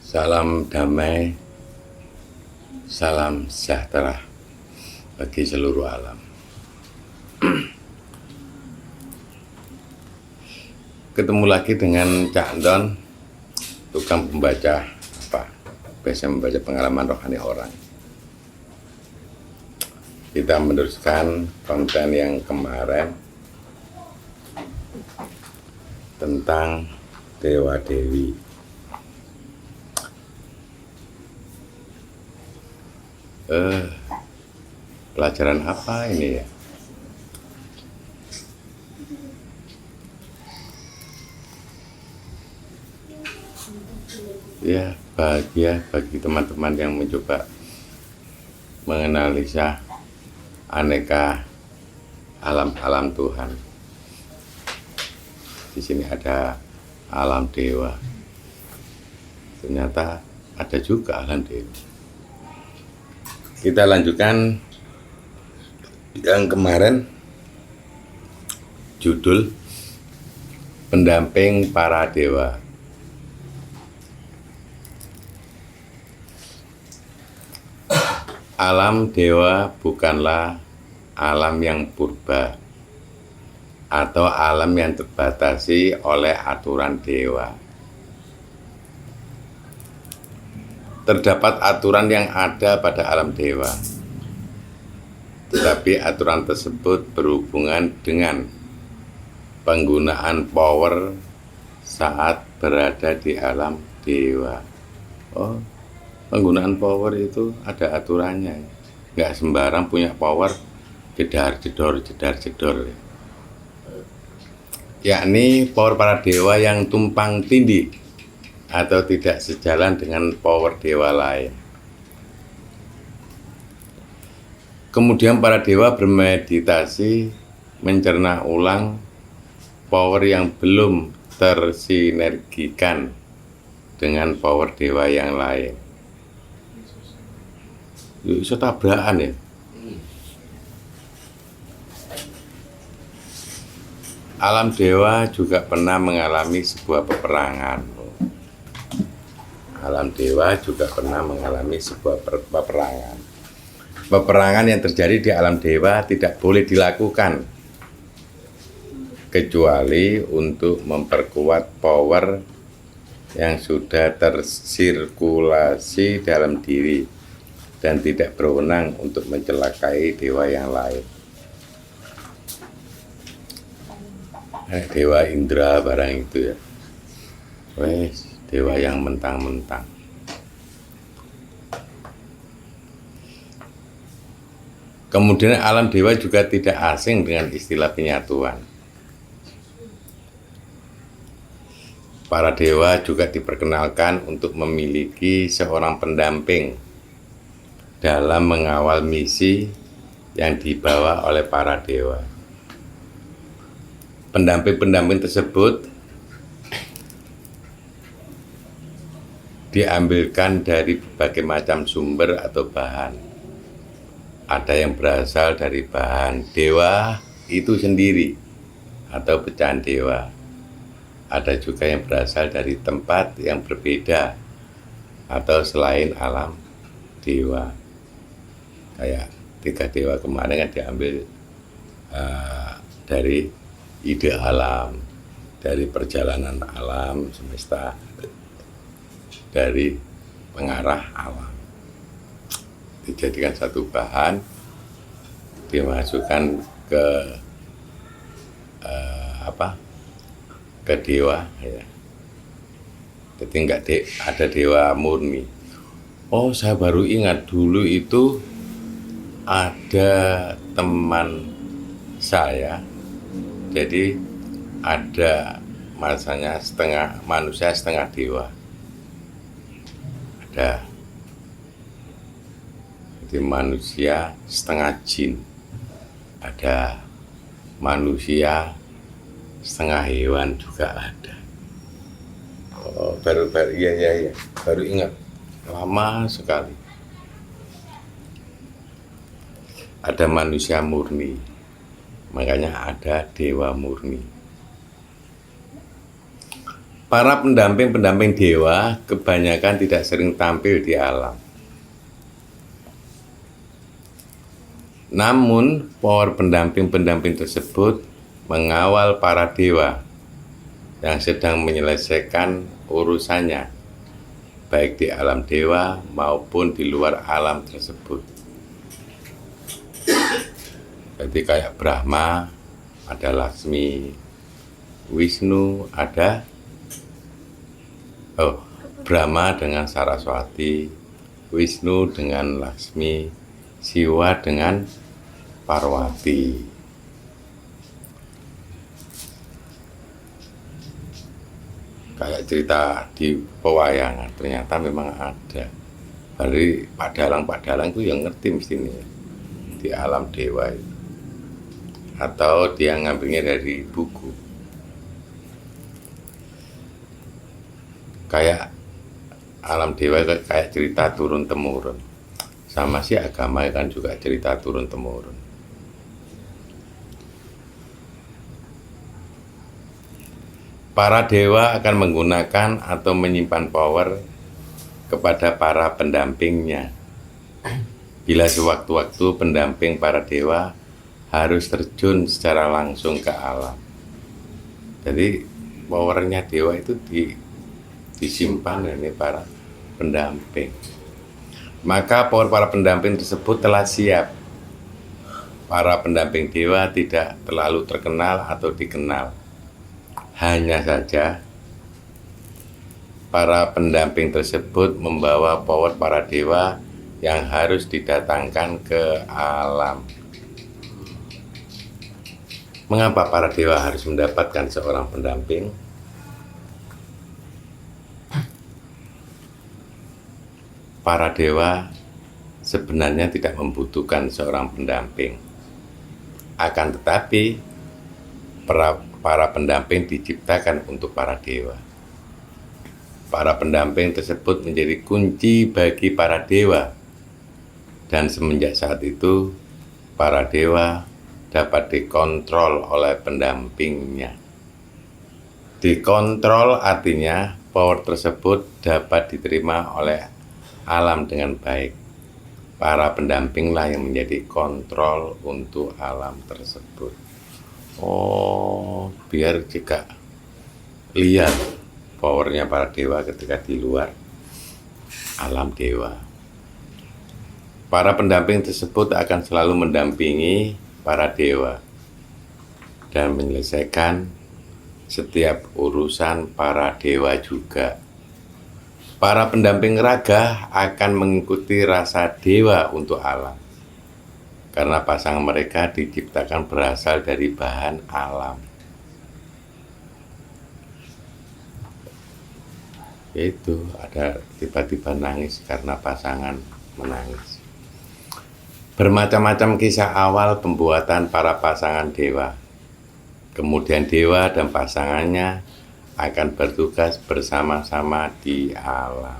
Salam damai, salam sejahtera bagi seluruh alam. Ketemu lagi dengan Cak Don, tukang pembaca biasa membaca pengalaman rohani orang. Kita meneruskan konten yang kemarin tentang Dewa Dewi. Pelajaran apa ini ya? Ya, bahagia bagi teman-teman yang mencoba menganalisa aneka alam-alam Tuhan. Di sini ada alam dewa. Ternyata ada juga alam dewa. Kita lanjutkan yang kemarin, judul pendamping para dewa. Alam dewa bukanlah alam yang purba atau alam yang terbatasi oleh aturan dewa. Terdapat aturan yang ada pada alam dewa, tetapi aturan tersebut berhubungan dengan penggunaan power saat berada di alam dewa. Oh, penggunaan power itu ada aturannya, nggak sembarang punya power jedar jedor. Yakni power para dewa yang tumpang tindih atau tidak sejalan dengan power dewa lain. Kemudian para dewa bermeditasi mencerna ulang power yang belum tersinergikan dengan power dewa yang lain. Itu tabrakan ya. Alam dewa juga pernah mengalami sebuah peperangan. Alam dewa juga pernah mengalami sebuah peperangan. Peperangan yang terjadi di alam dewa tidak boleh dilakukan kecuali untuk memperkuat power yang sudah tersirkulasi dalam diri dan tidak berwenang untuk mencelakai dewa yang lain. Dewa Indra barang itu ya. Wes, dewa yang mentang-mentang. Kemudian alam dewa juga tidak asing dengan istilah penyatuan. Para dewa juga diperkenalkan untuk memiliki seorang pendamping dalam mengawal misi yang dibawa oleh para dewa. Pendamping-pendamping tersebut diambilkan dari berbagai macam sumber atau bahan. Ada yang berasal dari bahan dewa itu sendiri atau pecahan dewa. Ada juga yang berasal dari tempat yang berbeda atau selain alam dewa. Kayak 3 dewa kemarin kan diambil dari ide alam, dari perjalanan alam semesta, dari pengarah alam. Dijadikan satu bahan, dimasukkan ke ke dewa ya. Jadi enggak ada dewa murni. Oh, saya baru ingat dulu itu ada teman saya. Jadi ada masanya setengah manusia setengah dewa. Ada. Jadi manusia setengah jin. Ada manusia setengah hewan juga ada. Oh, baru iya, baru ingat, lama sekali. Ada manusia murni, makanya ada dewa murni. Para pendamping-pendamping dewa kebanyakan tidak sering tampil di alam. Namun, power pendamping-pendamping tersebut mengawal para dewa yang sedang menyelesaikan urusannya, baik di alam dewa maupun di luar alam tersebut. Jadi kayak Brahma, ada Laksmi, Wisnu, ada Brahma dengan Saraswati, Wisnu dengan Laksmi, Siwa dengan Parwati. Kayak cerita di pewayangan, ternyata memang ada. Dari Pak Dalang itu yang ngerti mesti nih di alam dewa itu. Atau dia ngambilnya dari buku. Kayak alam dewa kayak cerita turun-temurun. Sama sih agama kan juga cerita turun-temurun. Para dewa akan menggunakan atau menyimpan power kepada para pendampingnya. Bila sewaktu-waktu pendamping para dewa harus terjun secara langsung ke alam. Jadi powernya dewa itu disimpan ini para pendamping. Maka power para pendamping tersebut telah siap. Para pendamping dewa tidak terlalu terkenal atau dikenal. Hanya saja para pendamping tersebut membawa power para dewa yang harus didatangkan ke alam. Mengapa para dewa harus mendapatkan seorang pendamping? Para dewa sebenarnya tidak membutuhkan seorang pendamping. Akan tetapi, para pendamping diciptakan untuk para dewa. Para pendamping tersebut menjadi kunci bagi para dewa. Dan semenjak saat itu, para dewa dapat dikontrol oleh pendampingnya. Dikontrol artinya power tersebut dapat diterima oleh alam dengan baik. Para pendampinglah yang menjadi kontrol untuk alam tersebut. Biar juga lihat powernya para dewa ketika di luar alam dewa. Para pendamping tersebut akan selalu mendampingi para dewa dan menyelesaikan setiap urusan para dewa juga. Para pendamping raga akan mengikuti rasa dewa untuk alam. Karena pasangan mereka diciptakan berasal dari bahan alam. Yaitu ada tiba-tiba nangis karena pasangan menangis. Bermacam-macam kisah awal pembuatan para pasangan dewa. Kemudian dewa dan pasangannya akan bertugas bersama-sama di alam.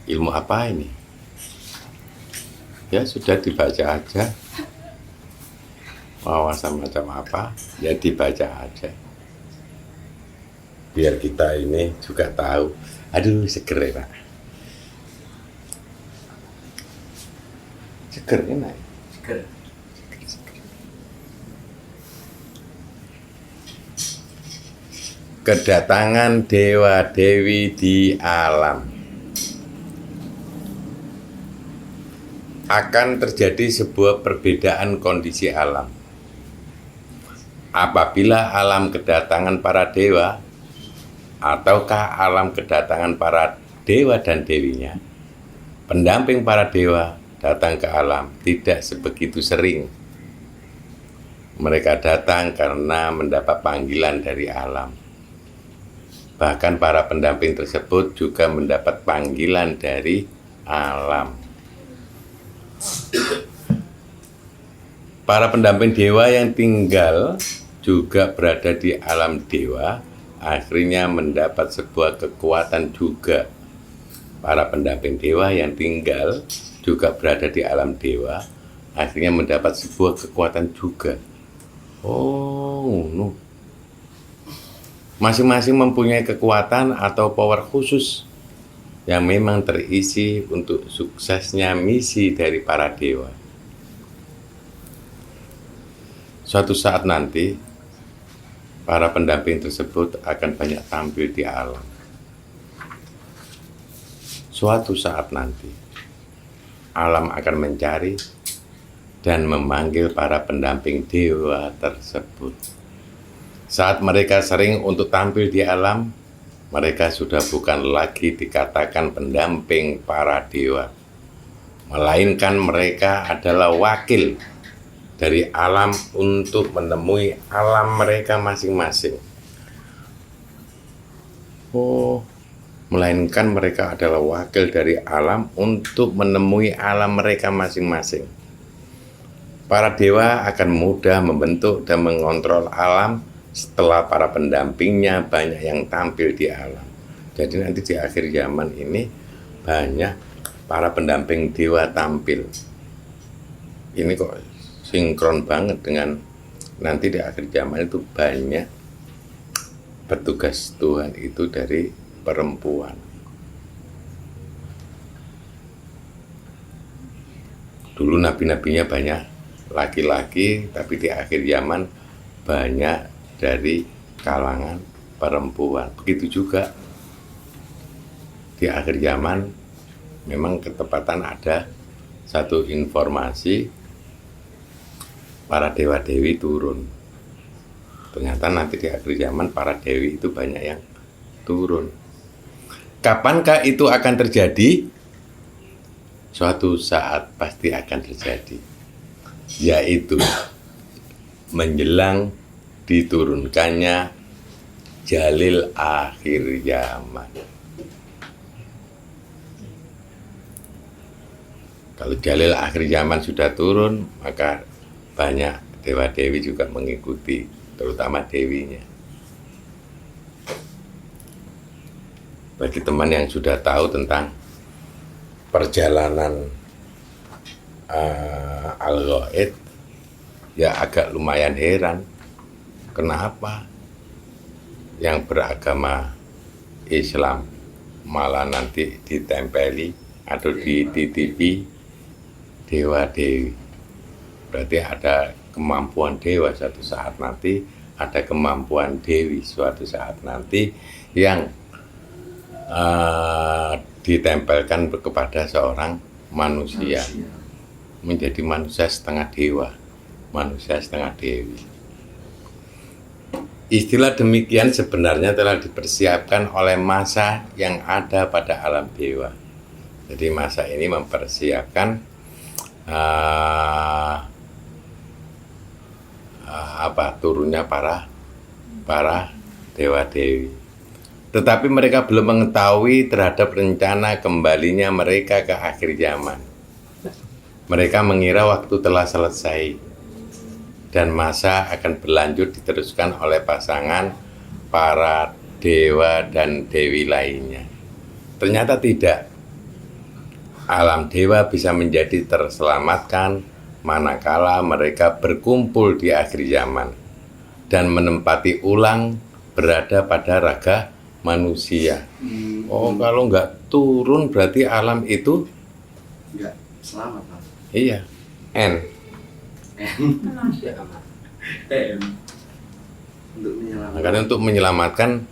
Ilmu apa ini? Ya sudah dibaca aja. Wawasan macam apa? Ya dibaca aja. Biar kita ini juga tahu. Aduh, seger ya Pak. Seger enak. Seger. Kedatangan dewa-dewi di alam. Akan terjadi sebuah perbedaan kondisi alam. Apabila alam kedatangan para dewa, ataukah alam kedatangan para dewa dan dewinya, pendamping para dewa datang ke alam tidak sebegitu sering. Mereka datang karena mendapat panggilan dari alam. Bahkan para pendamping tersebut juga mendapat panggilan dari alam. Para pendamping dewa yang tinggal juga berada di alam dewa, akhirnya mendapat sebuah kekuatan juga. Para pendamping dewa yang tinggal juga berada di alam dewa, akhirnya mendapat sebuah kekuatan juga. Oh, ngono. Masing-masing mempunyai kekuatan atau power khusus yang memang terisi untuk suksesnya misi dari para dewa. Suatu saat nanti, para pendamping tersebut akan banyak tampil di alam. Suatu saat nanti, alam akan mencari dan memanggil para pendamping dewa tersebut. Saat mereka sering untuk tampil di alam, mereka sudah bukan lagi dikatakan pendamping para dewa, melainkan mereka adalah wakil dari alam untuk menemui alam mereka masing-masing. Oh, melainkan mereka adalah wakil dari alam untuk menemui alam mereka masing-masing. Para dewa akan mudah membentuk dan mengontrol alam setelah para pendampingnya banyak yang tampil di alam. Jadi nanti di akhir zaman ini banyak para pendamping dewa tampil. Ini kok sinkron banget dengan nanti di akhir zaman itu banyak petugas Tuhan itu dari perempuan. Dulu nabi-nabinya banyak laki-laki, tapi di akhir zaman banyak dari kalangan perempuan. Begitu juga di akhir zaman memang ketepatan ada satu informasi para dewa-dewi turun. Ternyata nanti di akhir zaman para dewi itu banyak yang turun. Kapankah itu akan terjadi? Suatu saat pasti akan terjadi, yaitu menjelang diturunkannya Jalil akhir zaman. Kalau Jalil akhir zaman sudah turun, maka banyak dewa-dewi juga mengikuti, terutama dewinya. Bagi teman yang sudah tahu tentang perjalanan Al-Ghaid, ya agak lumayan heran kenapa yang beragama Islam malah nanti ditempeli atau dititipi dewa-dewi. Berarti ada kemampuan dewa suatu saat nanti, ada kemampuan dewi suatu saat nanti yang ditempelkan kepada seorang manusia, menjadi manusia setengah dewa, manusia setengah dewi. Istilah demikian sebenarnya telah dipersiapkan oleh masa yang ada pada alam dewa. Jadi masa ini mempersiapkan turunnya para dewa-dewi. Tetapi mereka belum mengetahui terhadap rencana kembalinya mereka ke akhir zaman. Mereka mengira waktu telah selesai dan masa akan berlanjut diteruskan oleh pasangan para dewa dan dewi lainnya. Ternyata tidak. Alam dewa bisa menjadi terselamatkan manakala mereka berkumpul di akhir zaman dan menempati ulang berada pada raga manusia. Oh, kalau nggak turun berarti alam itu nggak selamat, Pak. Iya, N. Karena untuk menyelamatkan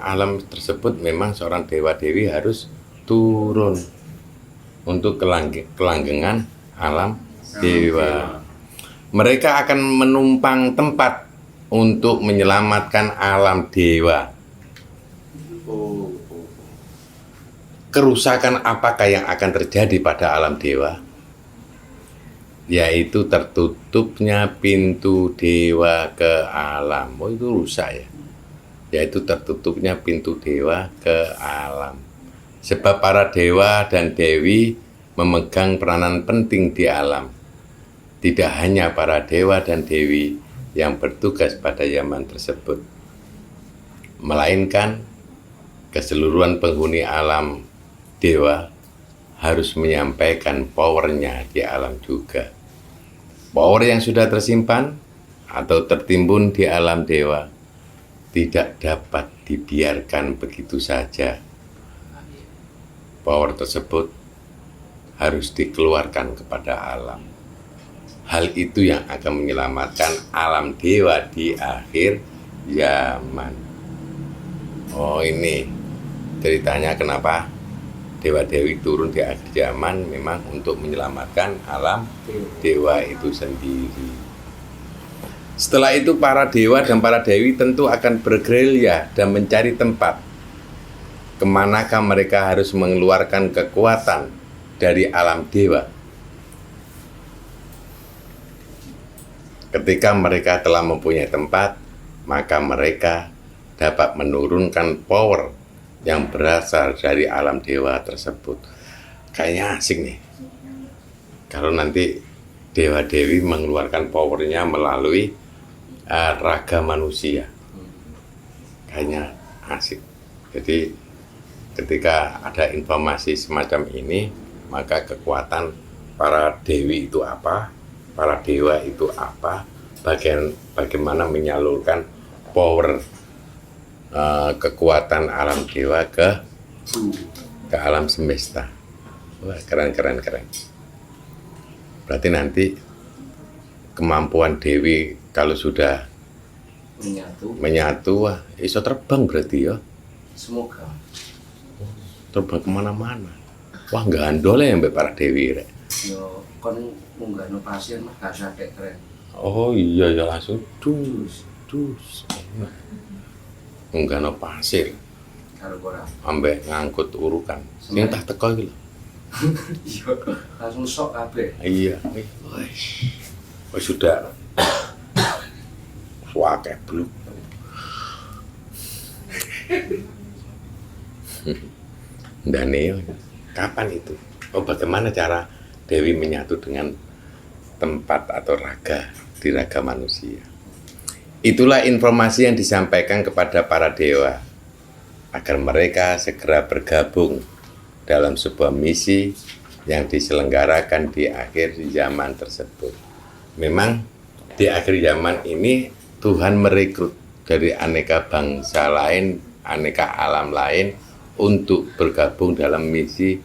alam tersebut memang seorang dewa-dewi harus turun untuk kelanggengan alam dewa. Mereka akan menumpang tempat untuk menyelamatkan alam dewa. Kerusakan apakah yang akan terjadi pada alam dewa? Yaitu tertutupnya pintu dewa ke alam. Oh, itu rusak ya. Yaitu tertutupnya pintu dewa ke alam. Sebab para dewa dan dewi memegang peranan penting di alam. Tidak hanya para dewa dan dewi yang bertugas pada zaman tersebut, melainkan keseluruhan penghuni alam dewa harus menyampaikan powernya di alam juga. Power yang sudah tersimpan atau tertimbun di alam dewa tidak dapat dibiarkan begitu saja. Power tersebut harus dikeluarkan kepada alam. Hal itu yang akan menyelamatkan alam dewa di akhir zaman. Oh, ini ceritanya kenapa dewa-dewi turun di akhir zaman, memang untuk menyelamatkan alam dewa itu sendiri. Setelah itu para dewa dan para dewi tentu akan bergerilya dan mencari tempat kemanakah mereka harus mengeluarkan kekuatan dari alam dewa. Ketika mereka telah mempunyai tempat, maka mereka dapat menurunkan power yang berasal dari alam dewa tersebut. Kayaknya asik nih, kalau nanti dewa-dewi mengeluarkan powernya melalui raga manusia. Kayaknya asik. Jadi ketika ada informasi semacam ini, maka kekuatan para dewi itu apa, para dewa itu apa, bagaimana menyalurkan power kekuatan alam dewa ke alam semesta. Wah, keren. Berarti nanti kemampuan dewi kalau sudah menyatu, wah, iso terbang berarti ya. Semoga Terbang kemana-mana. Wah, gandol ya mbak para dewi rek. yo kon munggahno pasir mah gak sadek keren. Oh iya ya, langsung dus. Munggahno pasir Karo ora. ambek ngangkut urukan. Sing tak teko iki lho. Iya, langsung sok kabeh. Iya, wis sudah. Wah, kayak bluk. Daniel, kapan itu? Oh, bagaimana cara dewi menyatu dengan tempat atau raga di raga manusia? Itulah informasi yang disampaikan kepada para dewa agar mereka segera bergabung dalam sebuah misi yang diselenggarakan di akhir zaman tersebut. Memang di akhir zaman ini Tuhan merekrut dari aneka bangsa lain, aneka alam lain untuk bergabung dalam misi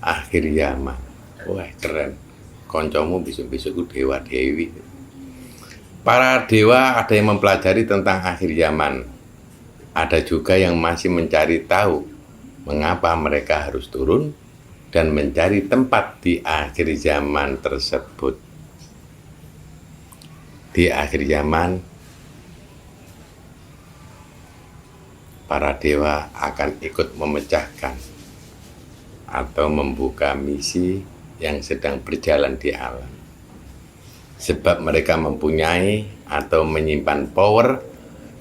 akhir zaman. Wah, keren. Koncomu besok-besok dewa dewi. Para dewa ada yang mempelajari tentang akhir zaman. Ada juga yang masih mencari tahu mengapa mereka harus turun dan mencari tempat di akhir zaman tersebut. Di akhir zaman, para dewa akan ikut memecahkan atau membuka misi yang sedang berjalan di alam. Sebab mereka mempunyai atau menyimpan power,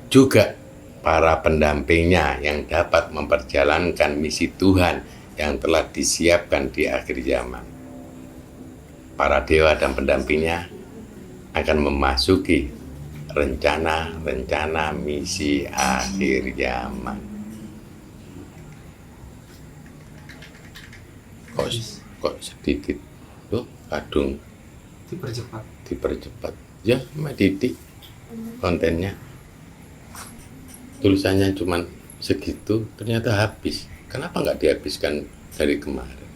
juga para pendampingnya yang dapat memperjalankan misi Tuhan yang telah disiapkan di akhir zaman. Para dewa dan pendampingnya akan memasuki rencana misi akhir zaman. Kok sedikit? Loh, kadung dipercepat. Ya, Mbak Didi kontennya. Tulisannya cuma segitu, ternyata habis. Kenapa nggak dihabiskan dari kemarin?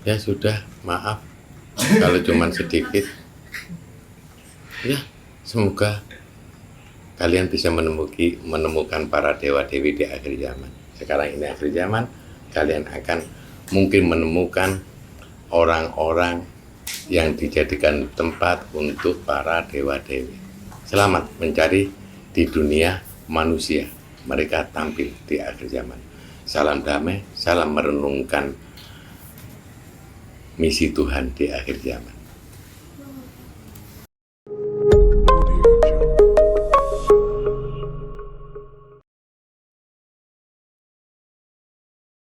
Ya sudah, maaf kalau cuma sedikit. Ya, semoga kalian bisa menemukan para dewa-dewi di akhir zaman. Sekarang ini akhir zaman, kalian akan mungkin menemukan orang-orang yang dijadikan tempat untuk para dewa-dewi. Selamat mencari di dunia manusia. Mereka tampil di akhir zaman. Salam damai, salam merenungkan misi Tuhan di akhir zaman.